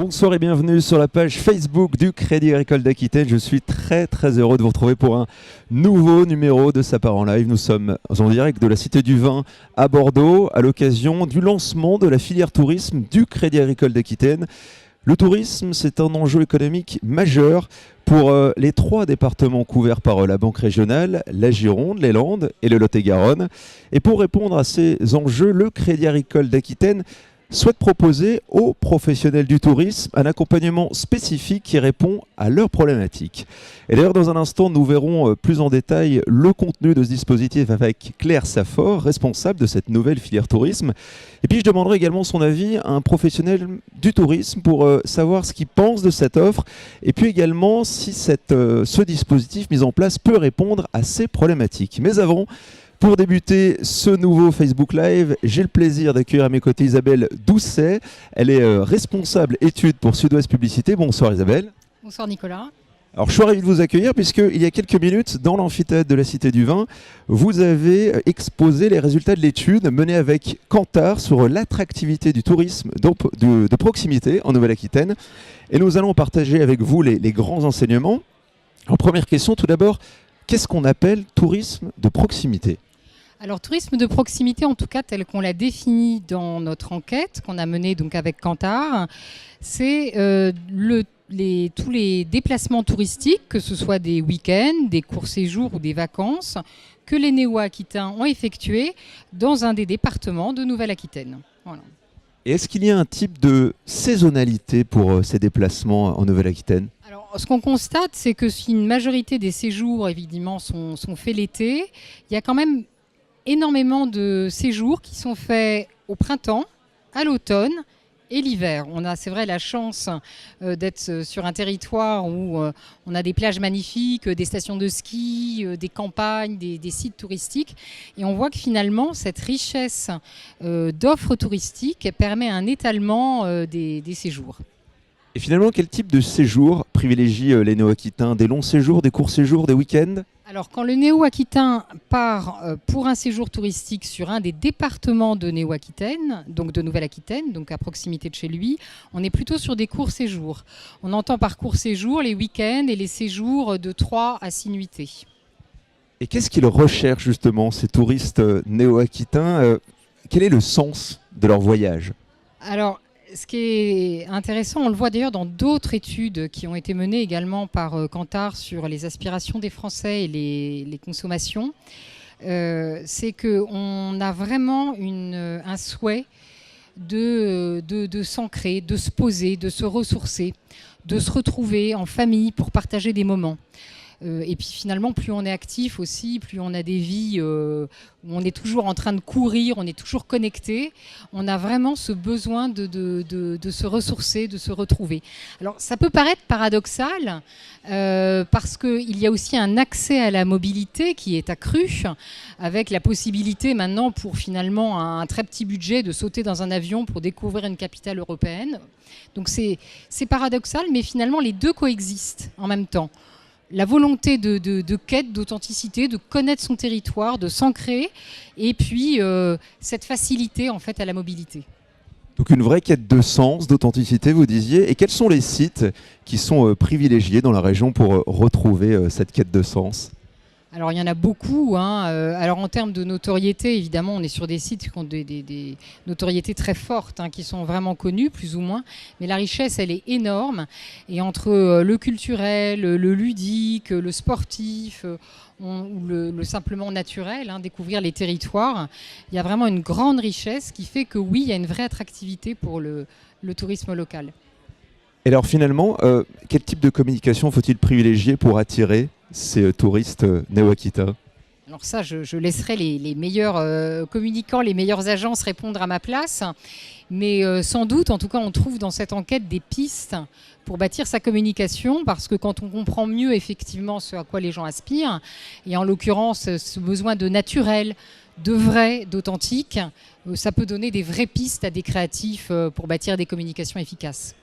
Bonsoir et bienvenue sur la page Facebook du Crédit Agricole d'Aquitaine. Je suis très heureux de vous retrouver pour un nouveau numéro de Ça part en live. Nous sommes en direct de la Cité du Vin à Bordeaux à l'occasion du lancement de la filière tourisme du Crédit Agricole d'Aquitaine. Le tourisme, c'est un enjeu économique majeur pour les 3 départements couverts par la Banque régionale, la Gironde, les Landes et le Lot-et-Garonne. Et pour répondre à ces enjeux, le Crédit Agricole d'Aquitaine souhaite proposer aux professionnels du tourisme un accompagnement spécifique qui répond à leurs problématiques. Et d'ailleurs, dans un instant, nous verrons plus en détail le contenu de ce dispositif avec Claire Saffort, responsable de cette nouvelle filière tourisme. Et puis, je demanderai également son avis à un professionnel du tourisme pour savoir ce qu'il pense de cette offre et puis également si ce dispositif mis en place peut répondre à ces problématiques. Mais avant, pour débuter ce nouveau Facebook Live, j'ai le plaisir d'accueillir à mes côtés Isabelle Doucet. Elle est responsable études pour Sud-Ouest Publicité. Bonsoir Isabelle. Bonsoir Nicolas. Alors je suis ravi de vous accueillir puisqu'il y a quelques minutes, dans l'amphithéâtre de la Cité du Vin, vous avez exposé les résultats de l'étude menée avec Kantar sur l'attractivité du tourisme de proximité en Nouvelle-Aquitaine. Et nous allons partager avec vous les grands enseignements. En première question, tout d'abord, qu'est-ce qu'on appelle tourisme de proximité ? Alors tourisme de proximité, en tout cas tel qu'on l'a défini dans notre enquête qu'on a menée donc avec Kantar, c'est tous les déplacements touristiques, que ce soit des week-ends, des courts séjours ou des vacances, que les Néo-Aquitains ont effectués dans un des départements de Nouvelle-Aquitaine. Voilà. Et est-ce qu'il y a un type de saisonnalité pour ces déplacements en Nouvelle-Aquitaine ? Alors, ce qu'on constate, c'est que si une majorité des séjours, évidemment, sont faits l'été, il y a quand même énormément de séjours qui sont faits au printemps, à l'automne et l'hiver. On a, c'est vrai, la chance d'être sur un territoire où on a des plages magnifiques, des stations de ski, des campagnes, des sites touristiques. Et on voit que finalement, cette richesse d'offres touristiques permet un étalement des séjours. Et finalement, quel type de séjour privilégie les Néo-Aquitains ? Des longs séjours, des courts séjours, des week-ends ? Alors, quand le Néo-Aquitain part pour un séjour touristique sur un des départements de Néo-Aquitaine, donc de Nouvelle-Aquitaine, donc à proximité de chez lui, on est plutôt sur des courts séjours. On entend par court séjour les week-ends et les séjours de 3 à 6 nuitées. Et qu'est-ce qu'ils recherchent justement, ces touristes néo-aquitains ? Quel est le sens de leur voyage ? Alors, ce qui est intéressant, on le voit d'ailleurs dans d'autres études qui ont été menées également par Kantar sur les aspirations des Français et les consommations, c'est qu'on a vraiment un souhait de s'ancrer, de se poser, de se ressourcer, de se retrouver en famille pour partager des moments. Et puis finalement, plus on est actif aussi, plus on a des vies où on est toujours en train de courir, on est toujours connecté, on a vraiment ce besoin de se ressourcer, de se retrouver. Alors ça peut paraître paradoxal parce qu'il y a aussi un accès à la mobilité qui est accru, avec la possibilité maintenant pour finalement un très petit budget de sauter dans un avion pour découvrir une capitale européenne. Donc c'est paradoxal, mais finalement les deux coexistent en même temps. La volonté de quête, d'authenticité, de connaître son territoire, de s'ancrer, et puis cette facilité en fait à la mobilité. Donc une vraie quête de sens, d'authenticité, vous disiez. Et quels sont les sites qui sont privilégiés dans la région pour retrouver cette quête de sens ? Alors il y en a beaucoup. Alors en termes de notoriété, évidemment, on est sur des sites qui ont des notoriétés très fortes, qui sont vraiment connus, plus ou moins. Mais la richesse, elle est énorme. Et entre le culturel, le ludique, le sportif, ou le simplement naturel, découvrir les territoires, il y a vraiment une grande richesse qui fait que oui, il y a une vraie attractivité pour le tourisme local. Et alors finalement, quel type de communication faut-il privilégier pour attirer ces touristes néo-aquitains ? Alors ça, je laisserai les meilleurs communicants, les meilleures agences répondre à ma place. Mais sans doute, en tout cas, on trouve dans cette enquête des pistes pour bâtir sa communication, parce que quand on comprend mieux effectivement ce à quoi les gens aspirent, et en l'occurrence ce besoin de naturel, de vrai, d'authentique, ça peut donner des vraies pistes à des créatifs pour bâtir des communications efficaces.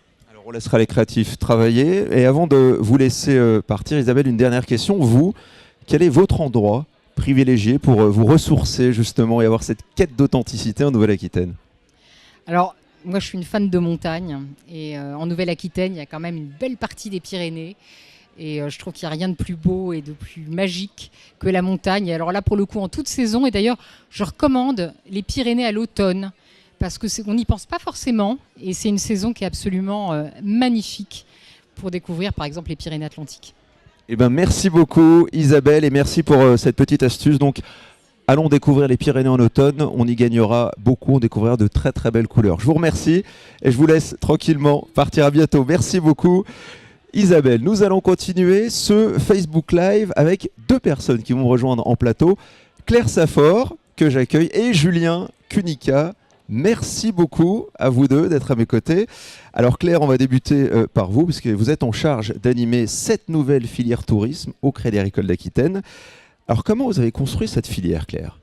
On laissera les créatifs travailler. Et avant de vous laisser partir, Isabelle, une dernière question. Vous, quel est votre endroit privilégié pour vous ressourcer justement et avoir cette quête d'authenticité en Nouvelle-Aquitaine ? Alors, moi, je suis une fan de montagne. Et en Nouvelle-Aquitaine, il y a quand même une belle partie des Pyrénées. Et je trouve qu'il n'y a rien de plus beau et de plus magique que la montagne. Et alors là, pour le coup, en toute saison. Et d'ailleurs, je recommande les Pyrénées à l'automne. Parce qu'on n'y pense pas forcément. Et c'est une saison qui est absolument magnifique pour découvrir, par exemple, les Pyrénées-Atlantiques. Eh ben, merci beaucoup Isabelle et merci pour cette petite astuce. Donc, allons découvrir les Pyrénées en automne. On y gagnera beaucoup, on découvrira de très très belles couleurs. Je vous remercie et je vous laisse tranquillement partir. À bientôt. Merci beaucoup Isabelle. Nous allons continuer ce Facebook Live avec deux personnes qui vont me rejoindre en plateau. Claire Saffort, que j'accueille, et Julien Cunica. Merci beaucoup à vous deux d'être à mes côtés. Alors Claire, on va débuter par vous, parce que vous êtes en charge d'animer cette nouvelle filière tourisme au Crédit Agricole d'Aquitaine. Alors comment vous avez construit cette filière, Claire ?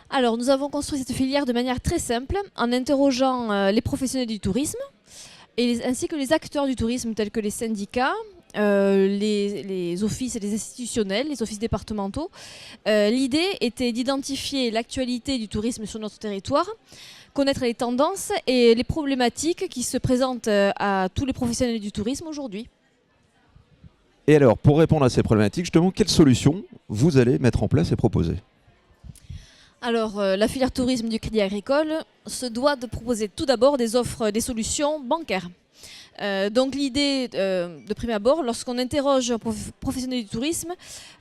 Alors nous avons construit cette filière de manière très simple, en interrogeant les professionnels du tourisme, ainsi que les acteurs du tourisme tels que les syndicats, les offices et les institutionnels, les offices départementaux. L'idée était d'identifier l'actualité du tourisme sur notre territoire, connaître les tendances et les problématiques qui se présentent à tous les professionnels du tourisme aujourd'hui. Et alors, pour répondre à ces problématiques, justement, quelles solutions vous allez mettre en place et proposer ? Alors, la filière tourisme du Crédit Agricole se doit de proposer tout d'abord des offres, des solutions bancaires. Donc l'idée, de prime abord, lorsqu'on interroge un professionnel du tourisme,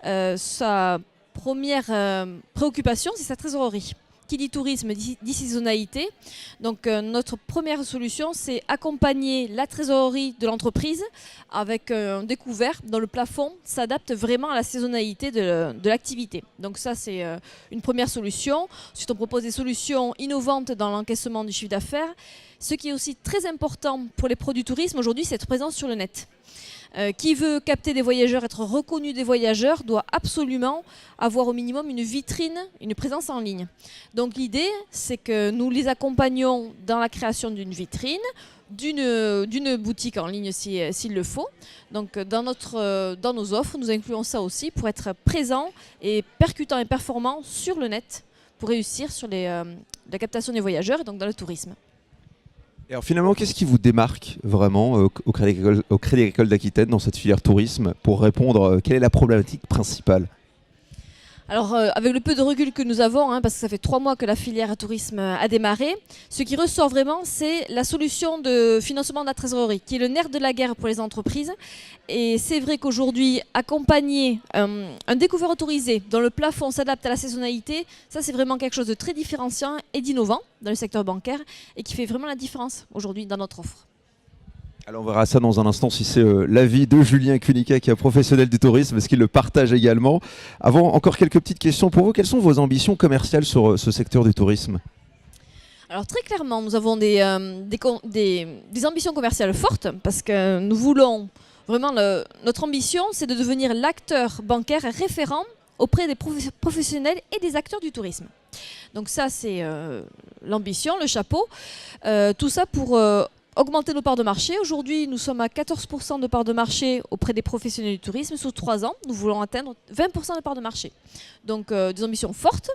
sa première préoccupation, c'est sa trésorerie. Qui dit tourisme dit saisonnalité. Donc notre première solution, c'est accompagner la trésorerie de l'entreprise avec un découvert dont le plafond s'adapte vraiment à la saisonnalité de l'activité. Donc ça, c'est une première solution. Ensuite, on propose des solutions innovantes dans l'encaissement du chiffre d'affaires. Ce qui est aussi très important pour les produits tourisme aujourd'hui, c'est être présent sur le net. Qui veut capter des voyageurs, être reconnu des voyageurs, doit absolument avoir au minimum une vitrine, une présence en ligne. Donc l'idée, c'est que nous les accompagnons dans la création d'une vitrine, d'une boutique en ligne s'il le faut. Donc dans nos offres, nous incluons ça aussi pour être présent et percutant et performant sur le net pour réussir sur la captation des voyageurs et donc dans le tourisme. Et alors finalement, qu'est-ce qui vous démarque vraiment au Crédit Agricole d'Aquitaine dans cette filière tourisme pour répondre, quelle est la problématique principale ? Alors avec le peu de recul que nous avons, parce que ça fait 3 mois que la filière tourisme a démarré, ce qui ressort vraiment, c'est la solution de financement de la trésorerie, qui est le nerf de la guerre pour les entreprises. Et c'est vrai qu'aujourd'hui, accompagner un découvreur autorisé dont le plafond s'adapte à la saisonnalité, ça c'est vraiment quelque chose de très différenciant et d'innovant dans le secteur bancaire et qui fait vraiment la différence aujourd'hui dans notre offre. Alors on verra ça dans un instant si c'est l'avis de Julien Cunica qui est un professionnel du tourisme, est-ce qu'il le partage également. Avant, encore quelques petites questions pour vous. Quelles sont vos ambitions commerciales sur ce secteur du tourisme ? Alors très clairement, nous avons des ambitions commerciales fortes parce que nous voulons vraiment, notre ambition, c'est de devenir l'acteur bancaire référent auprès des professionnels et des acteurs du tourisme. Donc ça, c'est l'ambition, le chapeau. Tout ça pour augmenter nos parts de marché. Aujourd'hui, nous sommes à 14% de parts de marché auprès des professionnels du tourisme. Sous 3 ans, nous voulons atteindre 20% de parts de marché. Donc des ambitions fortes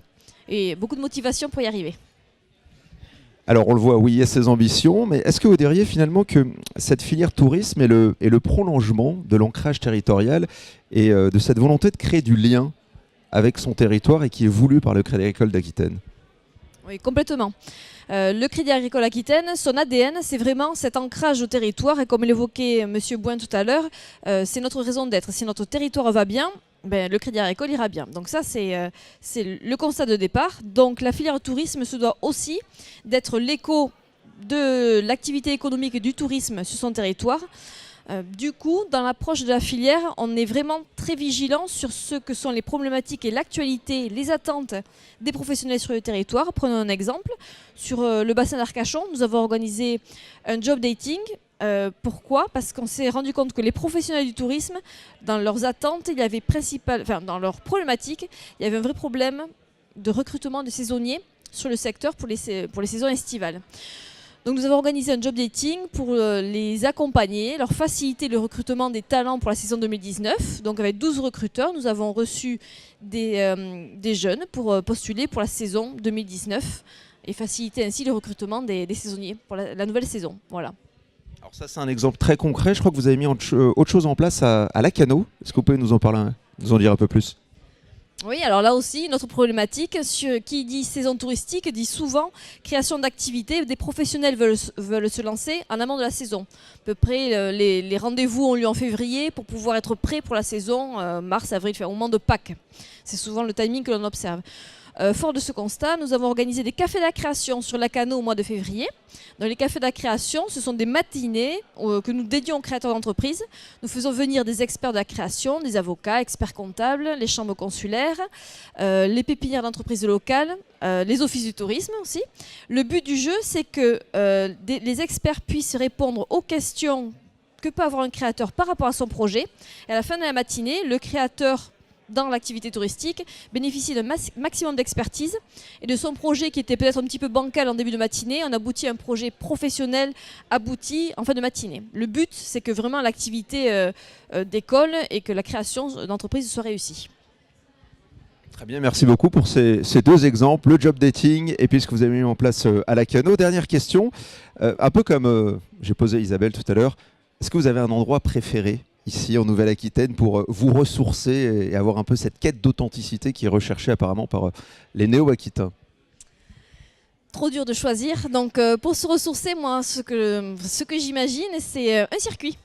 et beaucoup de motivation pour y arriver. Alors on le voit, oui, il y a ces ambitions, mais est-ce que vous diriez finalement que cette filière tourisme est le prolongement de l'ancrage territorial et de cette volonté de créer du lien avec son territoire et qui est voulu par le Crédit Agricole d'Aquitaine ? Oui, complètement. Le Crédit Agricole Aquitaine, son ADN, c'est vraiment cet ancrage au territoire. Et comme l'évoquait M. Bouin tout à l'heure, c'est notre raison d'être. Si notre territoire va bien, le Crédit Agricole ira bien. Donc ça, c'est le constat de départ. Donc la filière tourisme se doit aussi d'être l'écho de l'activité économique et du tourisme sur son territoire. Du coup, dans l'approche de la filière, on est vraiment très vigilant sur ce que sont les problématiques et l'actualité, les attentes des professionnels sur le territoire. Prenons un exemple. Sur le bassin d'Arcachon, nous avons organisé un job dating. Pourquoi ? Parce qu'on s'est rendu compte que les professionnels du tourisme, dans leurs attentes, dans leurs problématiques, il y avait un vrai problème de recrutement de saisonniers sur le secteur pour les saisons estivales. Donc nous avons organisé un job dating pour les accompagner, leur faciliter le recrutement des talents pour la saison 2019. Donc avec 12 recruteurs, nous avons reçu des jeunes pour postuler pour la saison 2019 et faciliter ainsi le recrutement des saisonniers pour la nouvelle saison. Voilà. Alors ça, c'est un exemple très concret. Je crois que vous avez mis autre chose en place à Lacano. Est-ce que vous pouvez nous en dire un peu plus? Oui, alors là aussi, notre problématique, qui dit saison touristique, dit souvent création d'activités. Des professionnels veulent se lancer en amont de la saison. À peu près, les rendez-vous ont lieu en février pour pouvoir être prêts pour la saison mars, avril, au moment de Pâques. C'est souvent le timing que l'on observe. Fort de ce constat, nous avons organisé des cafés de la création sur Lacano au mois de février. Dans les cafés de la création, ce sont des matinées que nous dédions aux créateurs d'entreprises. Nous faisons venir des experts de la création, des avocats, experts comptables, les chambres consulaires, les pépinières d'entreprises locales, les offices du tourisme aussi. Le but du jeu, c'est que les experts puissent répondre aux questions que peut avoir un créateur par rapport à son projet. Et à la fin de la matinée, le créateur dans l'activité touristique, bénéficie d'un maximum d'expertise et de son projet qui était peut-être un petit peu bancal en début de matinée, on aboutit à un projet professionnel abouti en fin de matinée. Le but, c'est que vraiment l'activité décolle et que la création d'entreprise soit réussie. Très bien, merci beaucoup pour ces deux exemples, le job dating et puis ce que vous avez mis en place à Lacano. Dernière question, un peu comme j'ai posé Isabelle tout à l'heure, est-ce que vous avez un endroit préféré ici en Nouvelle-Aquitaine pour vous ressourcer et avoir un peu cette quête d'authenticité qui est recherchée apparemment par les néo-aquitains? Trop dur de choisir. Donc pour se ressourcer, moi, ce que j'imagine, c'est un circuit.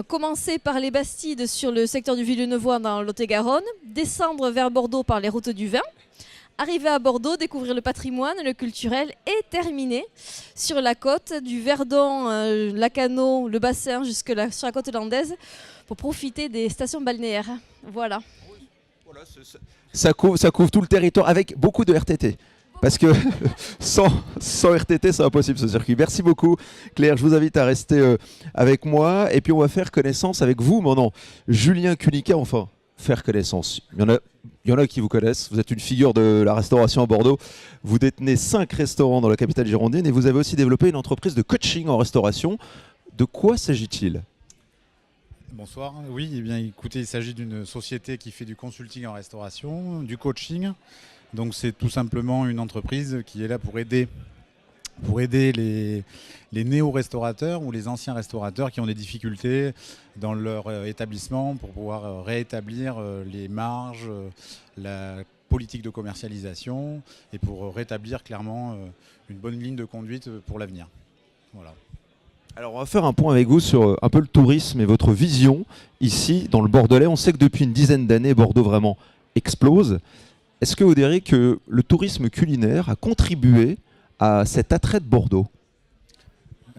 Commencer par les Bastides sur le secteur du Villeneuvois dans Lot-et-Garonne, descendre vers Bordeaux par les routes du vin, arriver à Bordeaux, découvrir le patrimoine, le culturel et terminer sur la côte du Verdon, Lacano, le bassin jusque sur la côte landaise pour profiter des stations balnéaires. Voilà. Voilà, ça couvre tout le territoire avec beaucoup de RTT. Parce que sans RTT, c'est impossible ce circuit. Merci beaucoup Claire, je vous invite à rester avec moi et puis on va faire connaissance avec vous maintenant. Julien Cunica, enfin faire connaissance. Il y en a qui vous connaissent, vous êtes une figure de la restauration à Bordeaux, vous détenez 5 restaurants dans la capitale girondine et vous avez aussi développé une entreprise de coaching en restauration. De quoi s'agit-il ? Bonsoir, oui, eh bien, écoutez, il s'agit d'une société qui fait du consulting en restauration, du coaching. Donc c'est tout simplement une entreprise qui est là pour aider les néo-restaurateurs ou les anciens restaurateurs qui ont des difficultés dans leur établissement pour pouvoir rétablir les marges, la politique de commercialisation et pour rétablir clairement une bonne ligne de conduite pour l'avenir. Voilà. Alors on va faire un point avec vous sur un peu le tourisme et votre vision ici dans le Bordelais. On sait que depuis une dizaine d'années, Bordeaux vraiment explose. Est-ce que vous diriez que le tourisme culinaire a contribué à cet attrait de Bordeaux ?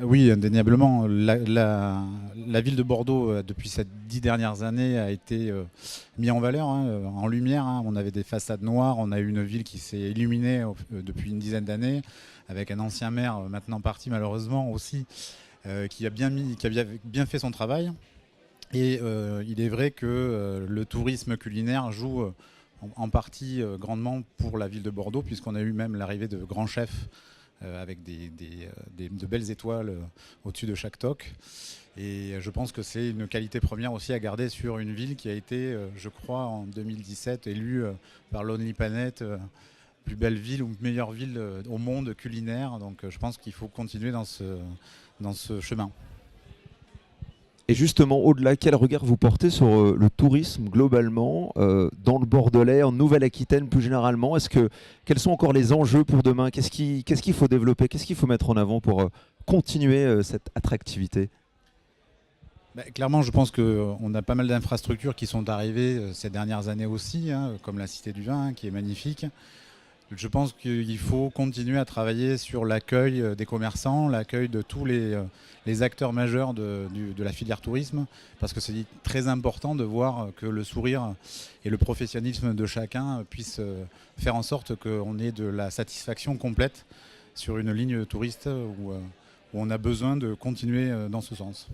Oui, indéniablement. La ville de Bordeaux, depuis ces 10 dernières années, a été mise en valeur, en lumière. On avait des façades noires, on a eu une ville qui s'est illuminée depuis une dizaine d'années, avec un ancien maire, maintenant parti malheureusement aussi, qui a bien fait son travail. Et il est vrai que le tourisme culinaire joue en partie grandement pour la ville de Bordeaux, puisqu'on a eu même l'arrivée de grands chefs avec de belles étoiles au-dessus de chaque toque. Et je pense que c'est une qualité première aussi à garder sur une ville qui a été, je crois, en 2017 élue par Lonely Planet plus belle ville ou meilleure ville au monde culinaire. Donc je pense qu'il faut continuer dans ce chemin. Et justement, au-delà, quel regard vous portez sur le tourisme globalement, dans le Bordelais, en Nouvelle-Aquitaine plus généralement ? Quels sont encore les enjeux pour demain ? Qu'est-ce qu'il faut développer ? Qu'est-ce qu'il faut mettre en avant pour continuer cette attractivité ? Clairement, je pense qu'on a pas mal d'infrastructures qui sont arrivées ces dernières années aussi, comme la Cité du Vin, qui est magnifique. Je pense qu'il faut continuer à travailler sur l'accueil des commerçants, l'accueil de tous les acteurs majeurs de la filière tourisme, parce que c'est très important de voir que le sourire et le professionnalisme de chacun puissent faire en sorte qu'on ait de la satisfaction complète sur une ligne touriste où on a besoin de continuer dans ce sens.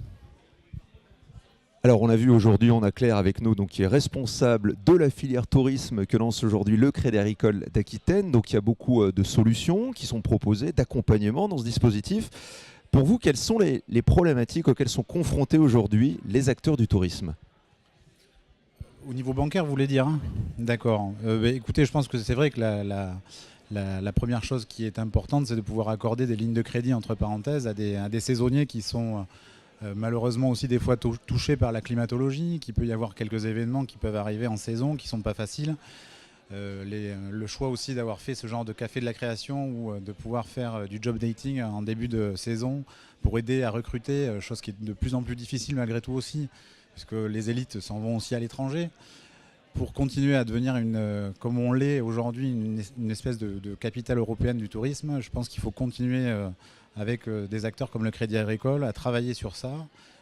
Alors on a vu aujourd'hui, on a Claire avec nous, donc, qui est responsable de la filière tourisme que lance aujourd'hui le Crédit Agricole d'Aquitaine. Donc il y a beaucoup de solutions qui sont proposées, d'accompagnement dans ce dispositif. Pour vous, quelles sont les problématiques auxquelles sont confrontés aujourd'hui les acteurs du tourisme ? Au niveau bancaire, vous voulez dire, hein ? D'accord. Écoutez, je pense que c'est vrai que la première chose qui est importante, c'est de pouvoir accorder des lignes de crédit entre parenthèses à des saisonniers qui sont malheureusement aussi des fois touchés par la climatologie, qu'il peut y avoir quelques événements qui peuvent arriver en saison qui ne sont pas faciles. Le choix aussi d'avoir fait ce genre de café de la création ou de pouvoir faire du job dating en début de saison pour aider à recruter, chose qui est de plus en plus difficile malgré tout aussi, puisque les élites s'en vont aussi à l'étranger. Pour continuer à devenir, comme on l'est aujourd'hui, une espèce de capitale européenne du tourisme, je pense qu'il faut continuer avec des acteurs comme le Crédit Agricole à travailler sur ça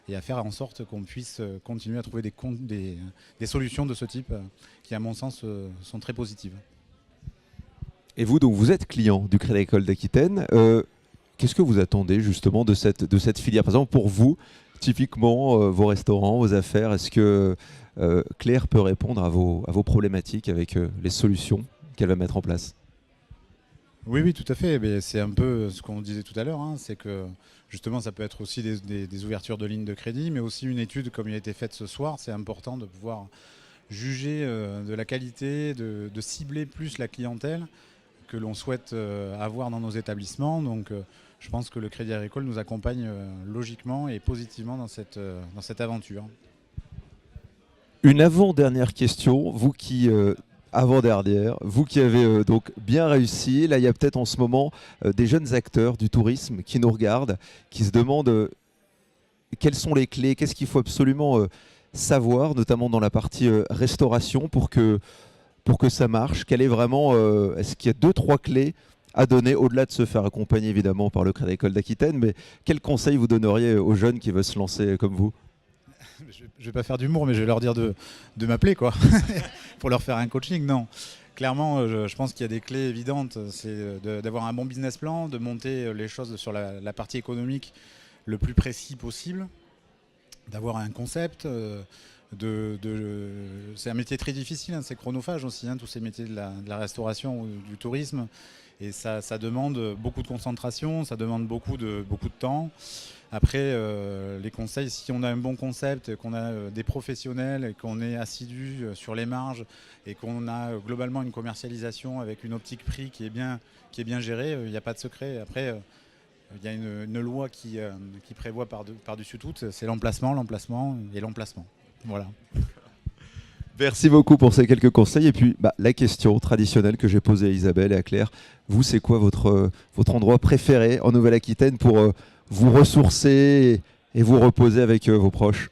et à faire en sorte qu'on puisse continuer à trouver des solutions de ce type qui, à mon sens, sont très positives. Et vous, donc, vous êtes client du Crédit Agricole d'Aquitaine. Qu'est-ce que vous attendez justement de cette filière? Par exemple, pour vous, typiquement, vos restaurants, vos affaires, est-ce que Claire peut répondre à vos problématiques avec les solutions qu'elle va mettre en place? Oui, tout à fait. Mais c'est un peu ce qu'on disait tout à l'heure, hein, c'est que justement, ça peut être aussi des ouvertures de lignes de crédit, mais aussi une étude comme il a été faite ce soir. C'est important de pouvoir juger de la qualité, de cibler plus la clientèle que l'on souhaite avoir dans nos établissements. Donc, je pense que le Crédit Agricole nous accompagne logiquement et positivement dans cette aventure. Une avant-dernière question, vous qui avant-dernière, vous qui avez donc bien réussi, là il y a peut-être en ce moment des jeunes acteurs du tourisme qui nous regardent, qui se demandent quelles sont les clés, qu'est-ce qu'il faut absolument savoir, notamment dans la partie restauration pour que ça marche. Quelle est vraiment, est-ce qu'il y a 2-3 clés à donner, au-delà de se faire accompagner évidemment par le Crédit Agricole d'Aquitaine, mais quels conseils vous donneriez aux jeunes qui veulent se lancer comme vous? Je vais pas faire d'humour, mais je vais leur dire de m'appeler, quoi, pour leur faire un coaching. Non, clairement, je pense qu'il y a des clés évidentes. C'est d'avoir un bon business plan, de monter les choses sur la partie économique le plus précis possible, d'avoir un concept. C'est un métier très difficile, hein, c'est chronophage aussi, hein, tous ces métiers de la restauration ou du tourisme. Et ça demande beaucoup de concentration, ça demande beaucoup de temps. Après, les conseils, si on a un bon concept, qu'on a des professionnels, et qu'on est assidu sur les marges et qu'on a globalement une commercialisation avec une optique prix qui est bien gérée, il n'y a pas de secret. Après, il y a une loi qui prévoit par-dessus tout, c'est l'emplacement. Voilà. Merci beaucoup pour ces quelques conseils. Et puis, la question traditionnelle que j'ai posée à Isabelle et à Claire, vous, c'est quoi votre endroit préféré en Nouvelle-Aquitaine pour vous ressourcer et vous reposer avec vos proches?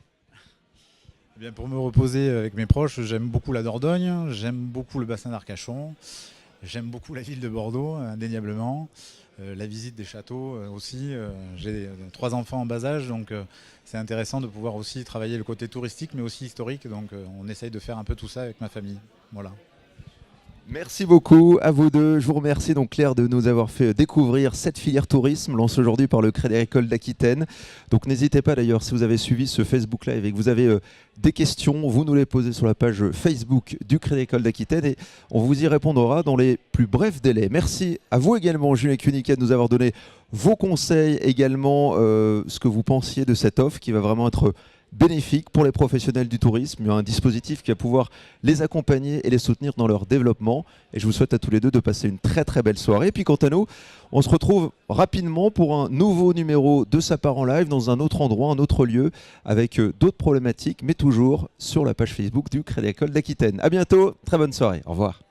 Eh bien, pour me reposer avec mes proches, j'aime beaucoup la Dordogne, j'aime beaucoup le bassin d'Arcachon, j'aime beaucoup la ville de Bordeaux, indéniablement. La visite des châteaux aussi. J'ai 3 enfants en bas âge, donc c'est intéressant de pouvoir aussi travailler le côté touristique, mais aussi historique. Donc on essaye de faire un peu tout ça avec ma famille. Voilà. Merci beaucoup à vous deux. Je vous remercie donc Claire de nous avoir fait découvrir cette filière tourisme lancée aujourd'hui par le Crédit Agricole d'Aquitaine. Donc n'hésitez pas d'ailleurs, si vous avez suivi ce Facebook Live et que vous avez des questions, vous nous les posez sur la page Facebook du Crédit Agricole d'Aquitaine et on vous y répondra dans les plus brefs délais. Merci à vous également, Julien Cunicet, de nous avoir donné vos conseils, également ce que vous pensiez de cette offre qui va vraiment être bénéfique pour les professionnels du tourisme. Il y a un dispositif qui va pouvoir les accompagner et les soutenir dans leur développement. Et je vous souhaite à tous les deux de passer une très très belle soirée. Et puis quant à nous, on se retrouve rapidement pour un nouveau numéro de Ça part en live dans un autre endroit, un autre lieu, avec d'autres problématiques, mais toujours sur la page Facebook du Crédit Agricole d'Aquitaine. À bientôt, très bonne soirée, au revoir.